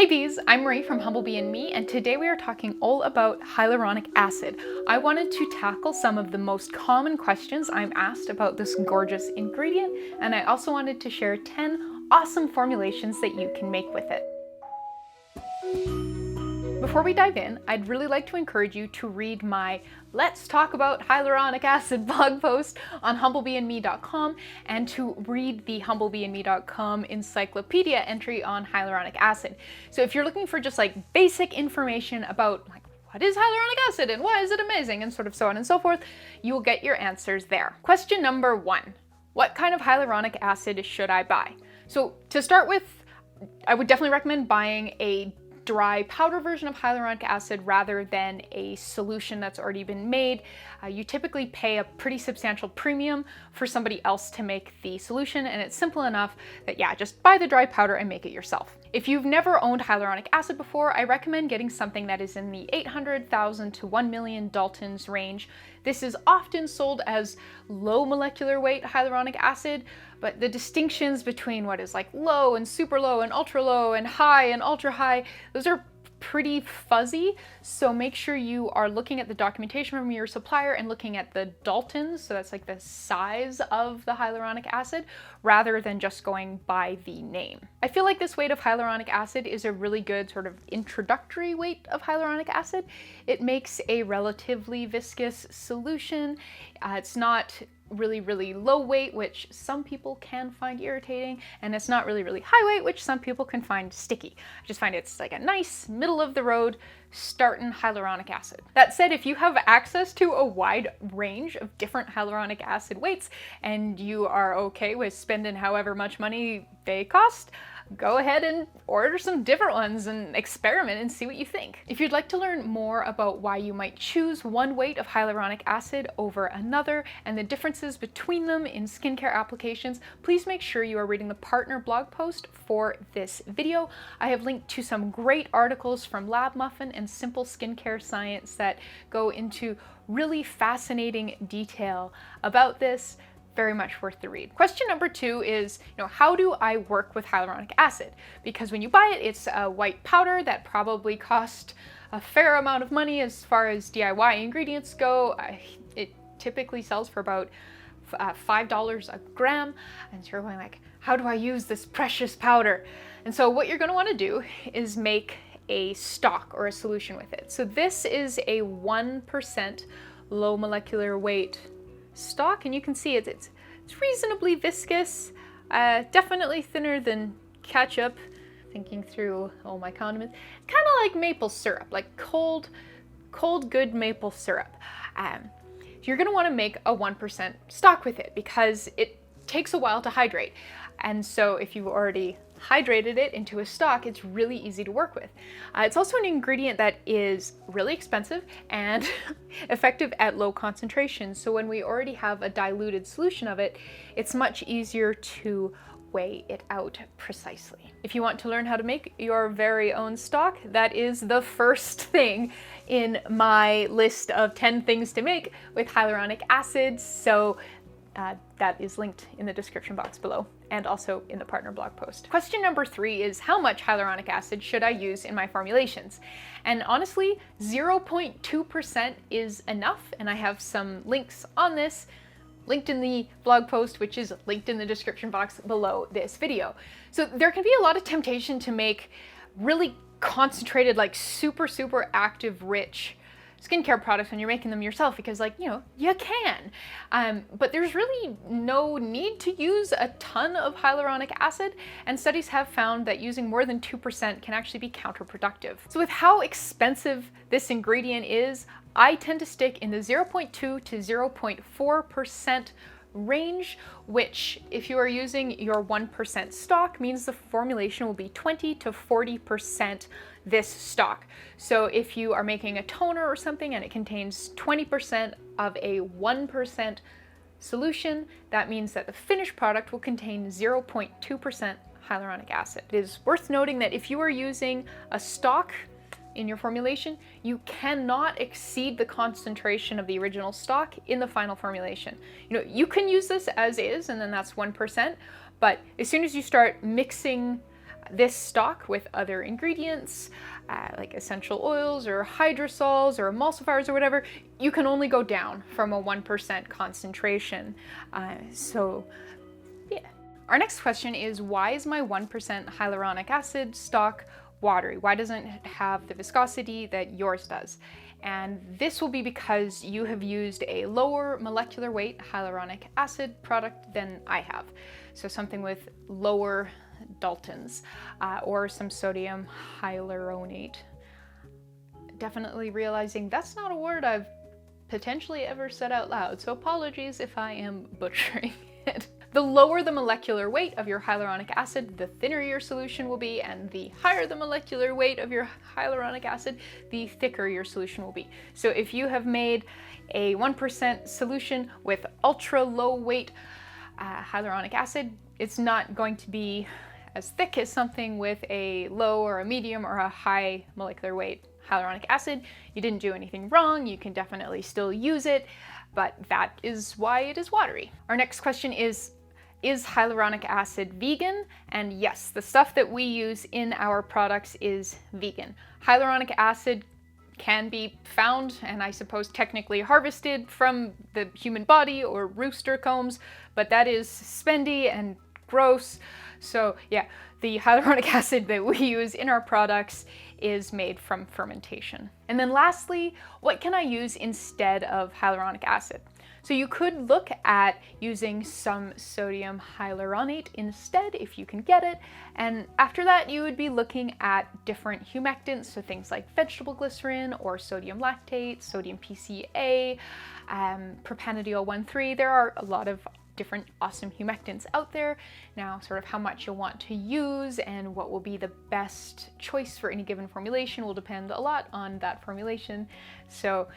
Hey bees, I'm Ray from Humblebee Me, and today we are talking all about hyaluronic acid. I wanted to tackle some of the most common questions I'm asked about this gorgeous ingredient, and I also wanted to share 10 awesome formulations that you can make with it. Before we dive in, I'd really like to encourage you to read my Let's Talk About Hyaluronic Acid blog post on humblebeeandme.com and to read the humblebeeandme.com encyclopedia entry on hyaluronic acid. So if you're looking for just like basic information about like what is hyaluronic acid and why is it amazing and sort of so on and so forth, you will get your answers there. Question number 1, what kind of hyaluronic acid should I buy? So to start with, I would definitely recommend buying a dry powder version of hyaluronic acid rather than a solution that's already been made. You typically pay a pretty substantial premium for somebody else to make the solution, and it's simple enough that just buy the dry powder and make it yourself. If you've never owned hyaluronic acid before, I recommend getting something that is in the 800,000 to 1 million Daltons range. This is often sold as low molecular weight hyaluronic acid, but the distinctions between what is like low and super low and ultra low and high and ultra high, those are pretty fuzzy. So make sure you are looking at the documentation from your supplier and looking at the Daltons, so that's like the size of the hyaluronic acid, rather than just going by the name. I feel like this weight of hyaluronic acid is a really good sort of introductory weight of hyaluronic acid. It makes a relatively viscous solution. It's not really low weight, which some people can find irritating, and it's not really high weight, which some people can find sticky. I just find it's like a nice middle of the road starting hyaluronic acid. That said, if you have access to a wide range of different hyaluronic acid weights and you are okay with spending however much money they cost, go ahead and order some different ones and experiment and see what you think. If you'd like to learn more about why you might choose one weight of hyaluronic acid over another and the differences between them in skincare applications, please make sure you are reading the partner blog post for this video. I have linked to some great articles from Lab Muffin and Simple Skincare Science that go into really fascinating detail about this. Very much worth the read. Question number 2 is, how do I work with hyaluronic acid? Because when you buy it, it's a white powder that probably cost a fair amount of money as far as DIY ingredients go. It typically sells for about $5 a gram. And so you're going like, how do I use this precious powder? And so what you're going to want to do is make a stock or a solution with it. So this is a 1% low molecular weight stock, and you can see it's reasonably viscous, definitely thinner than ketchup. Thinking through all my condiments, kind of like maple syrup, like cold good maple syrup. You're going to want to make a 1% stock with it because it takes a while to hydrate, and so if you've already hydrated it into a stock, it's really easy to work with. It's also an ingredient that is really expensive and effective at low concentration. So when we already have a diluted solution of it, it's much easier to weigh it out precisely. If you want to learn how to make your very own stock, that is the first thing in my list of 10 things to make with hyaluronic acid. So that is linked in the description box below and also in the partner blog post. Question number 3 is, how much hyaluronic acid should I use in my formulations? And honestly, 0.2% is enough, and I have some links on this linked in the blog post, which is linked in the description box below this video. So there can be a lot of temptation to make really concentrated, like super active, rich skincare products when you're making them yourself, because you can. But there's really no need to use a ton of hyaluronic acid, and studies have found that using more than 2% can actually be counterproductive. So with how expensive this ingredient is, I tend to stick in the 0.2 to 0.4% range, which if you are using your 1% stock means the formulation will be 20 to 40% this stock. So if you are making a toner or something and it contains 20% of a 1% solution, that means that the finished product will contain 0.2% hyaluronic acid. It is worth noting that if you are using a stock in your formulation, you cannot exceed the concentration of the original stock in the final formulation. You can use this as is, and then that's 1%, but as soon as you start mixing This stock with other ingredients, like essential oils or hydrosols or emulsifiers or whatever, you can only go down from a 1% concentration. So yeah. Our next question is, why is my 1% hyaluronic acid stock watery? Why doesn't it have the viscosity that yours does? And this will be because you have used a lower molecular weight hyaluronic acid product than I have. So something with lower Daltons, or some sodium hyaluronate. Definitely realizing that's not a word I've potentially ever said out loud, so apologies if I am butchering it. The lower the molecular weight of your hyaluronic acid, the thinner your solution will be, and the higher the molecular weight of your hyaluronic acid, the thicker your solution will be. So if you have made a 1% solution with ultra low weight hyaluronic acid, it's not going to be as thick as something with a low or a medium or a high molecular weight hyaluronic acid. You didn't do anything wrong. You can definitely still use it, but that is why it is watery. Our next question is hyaluronic acid vegan? And yes, the stuff that we use in our products is vegan. Hyaluronic acid can be found and I suppose technically harvested from the human body or rooster combs, but that is spendy and gross. So yeah, the hyaluronic acid that we use in our products is made from fermentation. And then lastly, what can I use instead of hyaluronic acid? So you could look at using some sodium hyaluronate instead if you can get it. And after that, you would be looking at different humectants, so things like vegetable glycerin or sodium lactate, sodium PCA, propanediol 1,3. There are a lot of different awesome humectants out there. Now, sort of how much you'll want to use and what will be the best choice for any given formulation will depend a lot on that formulation. So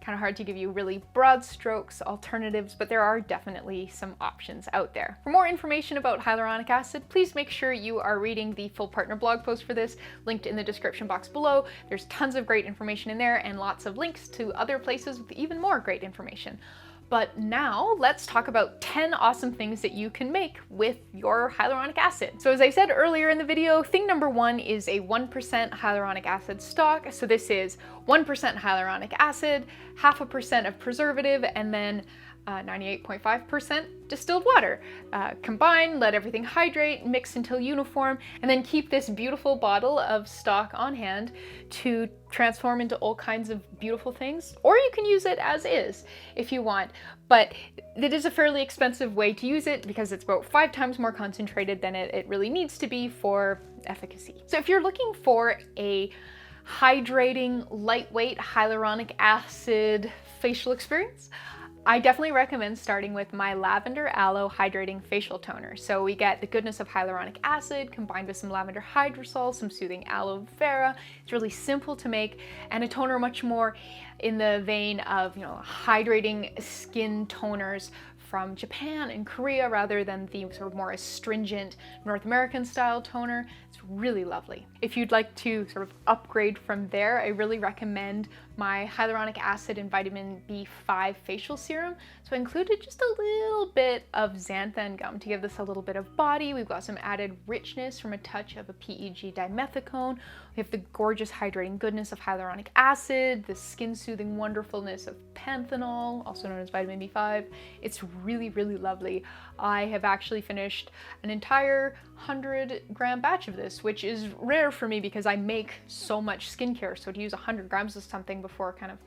kind of hard to give you really broad strokes alternatives, but there are definitely some options out there. For more information about hyaluronic acid, please make sure you are reading the full partner blog post for this, linked in the description box below. There's tons of great information in there and lots of links to other places with even more great information. But now let's talk about 10 awesome things that you can make with your hyaluronic acid. So as I said earlier in the video, thing number 1 is a 1% hyaluronic acid stock. So this is 1% hyaluronic acid, 0.5% of preservative, and then 98.5% distilled water. Combine, let everything hydrate, mix until uniform, and then keep this beautiful bottle of stock on hand to transform into all kinds of beautiful things. Or you can use it as is if you want, but it is a fairly expensive way to use it because it's about 5 times more concentrated than it really needs to be for efficacy. So if you're looking for a hydrating, lightweight hyaluronic acid facial experience, I definitely recommend starting with my Lavender Aloe Hydrating Facial Toner. So we get the goodness of hyaluronic acid combined with some lavender hydrosol, some soothing aloe vera. It's really simple to make, and a toner much more in the vein of, hydrating skin toners from Japan and Korea rather than the sort of more astringent North American style toner. It's really lovely. If you'd like to sort of upgrade from there, I really recommend my hyaluronic acid and vitamin B5 facial serum. So I included just a little bit of xanthan gum to give this a little bit of body. We've got some added richness from a touch of a PEG dimethicone. We have the gorgeous hydrating goodness of hyaluronic acid, the skin soothing wonderfulness of panthenol, also known as vitamin B5. It's really, really lovely. I have actually finished an entire 100-gram batch of this, which is rare for me because I make so much skincare. So to use 100 grams of something before kind of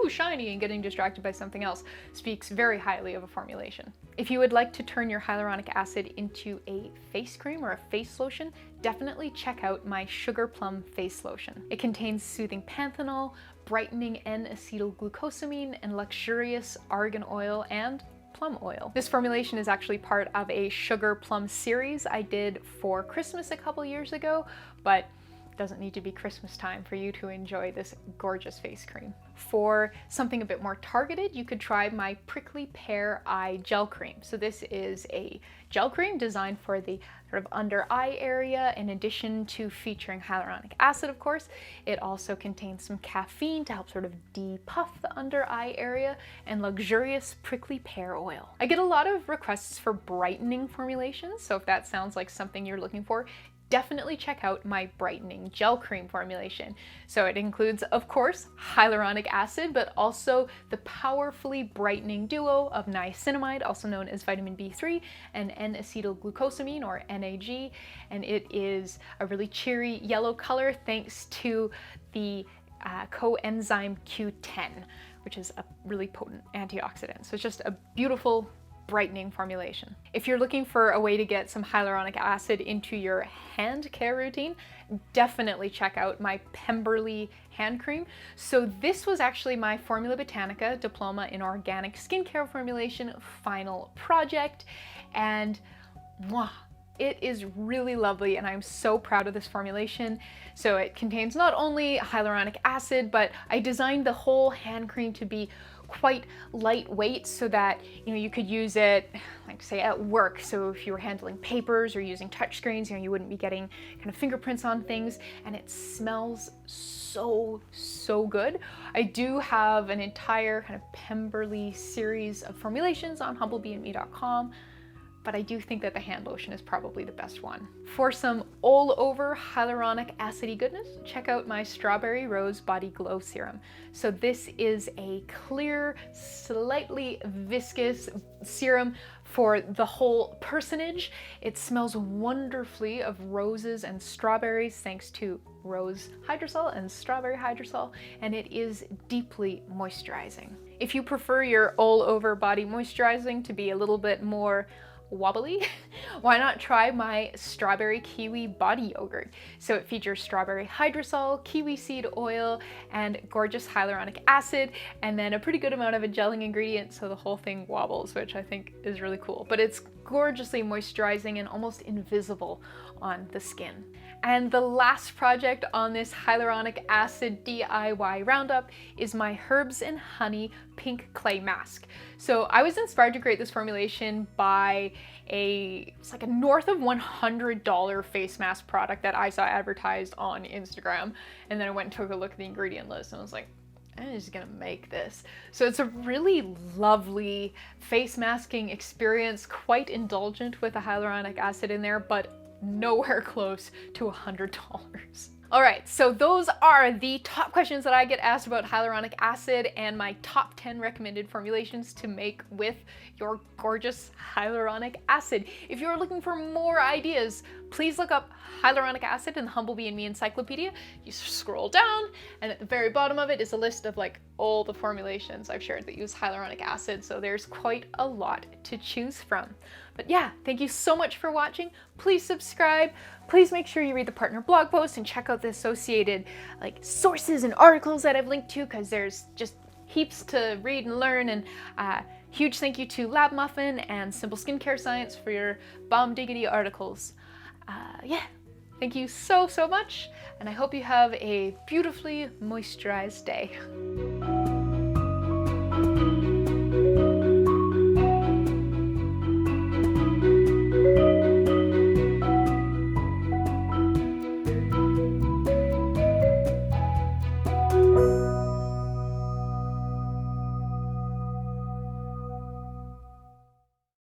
shiny and getting distracted by something else speaks very highly of a formulation. If you would like to turn your hyaluronic acid into a face cream or a face lotion, definitely check out my Sugar Plum Face Lotion. It contains soothing panthenol, brightening N-acetylglucosamine, and luxurious argan oil and plum oil. This formulation is actually part of a Sugar Plum series I did for Christmas a couple years ago, but it doesn't need to be Christmas time for you to enjoy this gorgeous face cream. For something a bit more targeted, you could try my Prickly Pear Eye Gel Cream. So this is a gel cream designed for the sort of under eye area. In addition to featuring hyaluronic acid, of course, it also contains some caffeine to help sort of depuff the under eye area and luxurious prickly pear oil. I get a lot of requests for brightening formulations, so if that sounds like something you're looking for, definitely check out my brightening gel cream formulation. So it includes, of course, hyaluronic acid, but also the powerfully brightening duo of niacinamide, also known as vitamin B3, and N-acetylglucosamine, or NAG, and it is a really cheery yellow color thanks to the coenzyme Q10, which is a really potent antioxidant. So it's just a beautiful brightening formulation. If you're looking for a way to get some hyaluronic acid into your hand care routine, definitely check out my Pemberley hand cream. So this was actually my Formula Botanica Diploma in Organic Skincare Formulation final project, and mwah, it is really lovely, and I'm so proud of this formulation. So it contains not only hyaluronic acid, but I designed the whole hand cream to be quite lightweight so that, you know, you could use it, like say at work. So if you were handling papers or using touchscreens, you know, you wouldn't be getting kind of fingerprints on things, and it smells so good. I do have an entire kind of Pemberley series of formulations on humblebeeandme.com, but I do think that the hand lotion is probably the best one. For some all-over hyaluronic acidy goodness, check out my Strawberry Rose Body Glow Serum. So this is a clear, slightly viscous serum for the whole personage. It smells wonderfully of roses and strawberries thanks to rose hydrosol and strawberry hydrosol, and it is deeply moisturizing. If you prefer your all-over body moisturizing to be a little bit more wobbly, why not try my strawberry kiwi body yogurt? So it features strawberry hydrosol, kiwi seed oil, and gorgeous hyaluronic acid, and then a pretty good amount of a gelling ingredient, so the whole thing wobbles, which I think is really cool. But it's gorgeously moisturizing and almost invisible on the skin. And the last project on this hyaluronic acid DIY roundup is my Herbs and Honey Pink Clay Mask. So I was inspired to create this formulation by it's like a north of $100 face mask product that I saw advertised on Instagram. And then I went and took a look at the ingredient list and I was like, I'm just gonna make this. So it's a really lovely face masking experience, quite indulgent with the hyaluronic acid in there, but nowhere close to $100. All right, so those are the top questions that I get asked about hyaluronic acid and my top 10 recommended formulations to make with your gorgeous hyaluronic acid. If you're looking for more ideas, please look up hyaluronic acid in the Humblebee and Me encyclopedia. You scroll down, and at the very bottom of it is a list of like all the formulations I've shared that use hyaluronic acid, so there's quite a lot to choose from. But yeah, thank you so much for watching. Please subscribe. Please make sure you read the partner blog post and check out the associated like sources and articles that I've linked to, because there's just heaps to read and learn. And huge thank you to Lab Muffin and Simple Skincare Science for your bomb diggity articles. Yeah, thank you so much, and I hope you have a beautifully moisturized day.